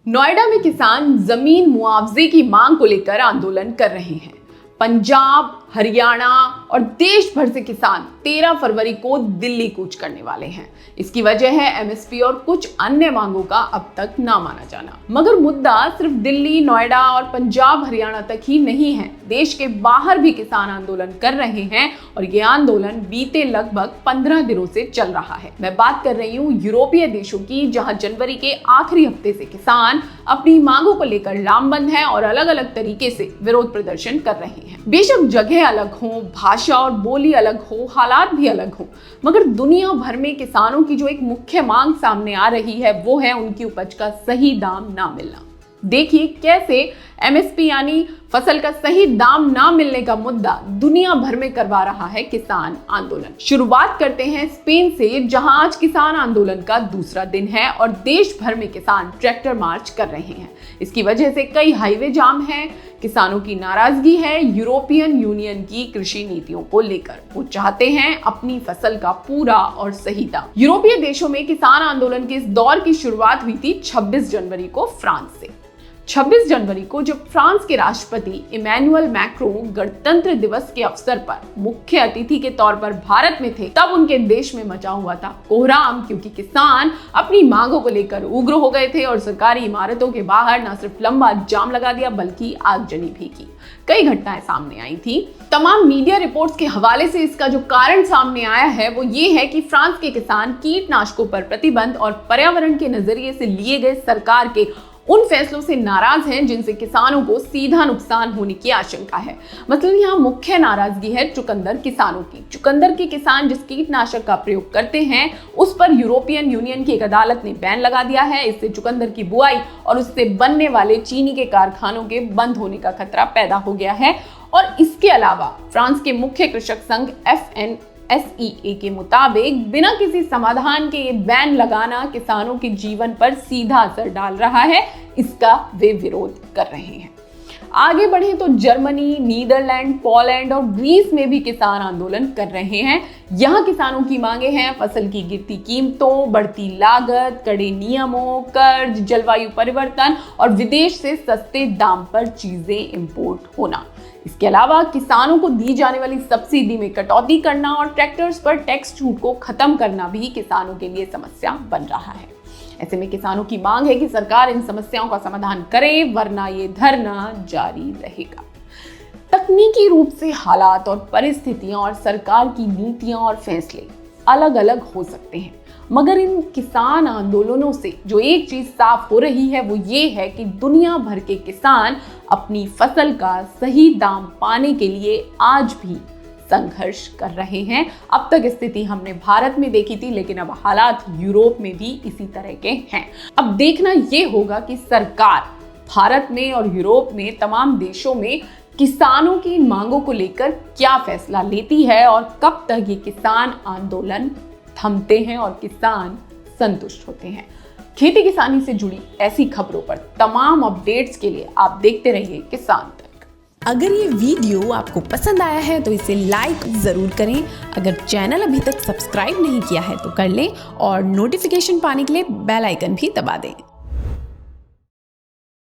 नोएडा में किसान जमीन मुआवजे की मांग को लेकर आंदोलन कर रहे हैं। पंजाब, हरियाणा और देश भर से किसान 13 फरवरी को दिल्ली कूच करने वाले हैं। इसकी वजह है एमएसपी और कुछ अन्य मांगों का अब तक ना माना जाना। मगर मुद्दा सिर्फ दिल्ली, नोएडा और पंजाब, हरियाणा तक ही नहीं है। देश के बाहर भी किसान आंदोलन कर रहे हैं और ये आंदोलन बीते लगभग 15 दिनों से चल रहा है। मैं बात कर रही हूँ यूरोपीय देशों की, जहाँ जनवरी के आखिरी हफ्ते से किसान अपनी मांगों को लेकर लामबंद हैं और अलग अलग तरीके से विरोध प्रदर्शन कर रहे हैं। बेशक जगह अलग हो, भाषा और बोली अलग हो, हालात भी अलग हो, मगर दुनिया भर में किसानों की जो एक मुख्य मांग सामने आ रही है वो है उनकी उपज का सही दाम ना मिलना। देखिए कैसे एमएसपी यानी फसल का सही दाम ना मिलने का मुद्दा दुनिया भर में करवा रहा है किसान आंदोलन। शुरुआत करते हैं स्पेन से, जहां आज किसान आंदोलन का दूसरा दिन है और देश भर में किसान ट्रैक्टर मार्च कर रहे हैं। इसकी वजह से कई हाईवे जाम हैं। किसानों की नाराजगी है यूरोपियन यूनियन की कृषि नीतियों को लेकर। वो चाहते हैं अपनी फसल का पूरा और सही दाम। यूरोपीय देशों में किसान आंदोलन के इस दौर की शुरुआत हुई थी 26 जनवरी को फ्रांस से। 26 जनवरी को जब फ्रांस के राष्ट्रपति इमैनुअल मैक्रों गणतंत्र दिवस के अवसर पर मुख्य अतिथि के तौर पर भारत में थे, तब उनके देश में मचा हुआ था कोहराम, क्योंकि किसान अपनी मांगों को लेकर उग्र हो गए थे और सरकारी इमारतों के बाहर न सिर्फ लंबा जाम लगा दिया बल्कि आगजनी भी की। कई घटनाएं सामने आई थी। तमाम मीडिया रिपोर्ट्स के हवाले से इसका जो कारण सामने आया है वो ये है कि फ्रांस के किसान कीटनाशकों पर प्रतिबंध और पर्यावरण के नजरिए से लिए गए सरकार के उन फैसलों से नाराज हैं जिनसे किसानों को सीधा नुकसान होने की आशंका है। मतलब यहाँ मुख्य नाराजगी है चुकंदर किसानों की। चुकंदर के किसान जिस कीटनाशक का प्रयोग करते हैं उस पर यूरोपियन यूनियन की एक अदालत ने बैन लगा दिया है। इससे चुकंदर की बुआई और उससे बनने वाले चीनी के कारखानों के बंद होने का खतरा पैदा हो गया है। और इसके अलावा फ्रांस के मुख्य कृषक संघ FNSEA के मुताबिक बिना किसी समाधान के ये बैन लगाना किसानों के जीवन पर सीधा असर डाल रहा है। इसका वे विरोध कर रहे हैं। आगे बढ़े तो जर्मनी, नीदरलैंड, पोलैंड और ग्रीस में भी किसान आंदोलन कर रहे हैं। यहाँ किसानों की मांगे हैं फसल की गिरती कीमतों, बढ़ती लागत, कड़े नियमों, कर्ज, जलवायु परिवर्तन और विदेश से सस्ते दाम पर चीजें इंपोर्ट होना। इसके अलावा किसानों को दी जाने वाली सब्सिडी में कटौती करना और ट्रैक्टर्स पर टैक्स छूट को खत्म करना भी किसानों के लिए समस्या बन रहा है। ऐसे में किसानों की मांग है कि सरकार इन समस्याओं का समाधान करे, वरना ये धरना जारी रहेगा। तकनीकी रूप से हालात और परिस्थितियां और सरकार की नीतियां और फैसले अलग अलग हो सकते हैं, मगर इन किसान आंदोलनों से जो एक चीज साफ हो रही है वो ये है कि दुनिया भर के किसान अपनी फसल का सही दाम पाने के लिए आज भी संघर्ष कर रहे हैं। अब तक स्थिति हमने भारत में देखी थी, लेकिन अब हालात यूरोप में भी इसी तरह के हैं। अब देखना ये होगा कि सरकार भारत में और यूरोप में तमाम देशों में किसानों की मांगों को लेकर क्या फैसला लेती है और कब तक ये किसान आंदोलन थमते हैं और किसान संतुष्ट होते हैं। खेती किसानी से जुड़ी ऐसी खबरों पर तमाम अपडेट्स के लिए आप देखते रहिए किसान तक। अगर ये वीडियो आपको पसंद आया है तो इसे लाइक जरूर करें। अगर चैनल अभी तक सब्सक्राइब नहीं किया है तो कर लें और नोटिफिकेशन पाने के लिए बेल आइकन भी दबा दें।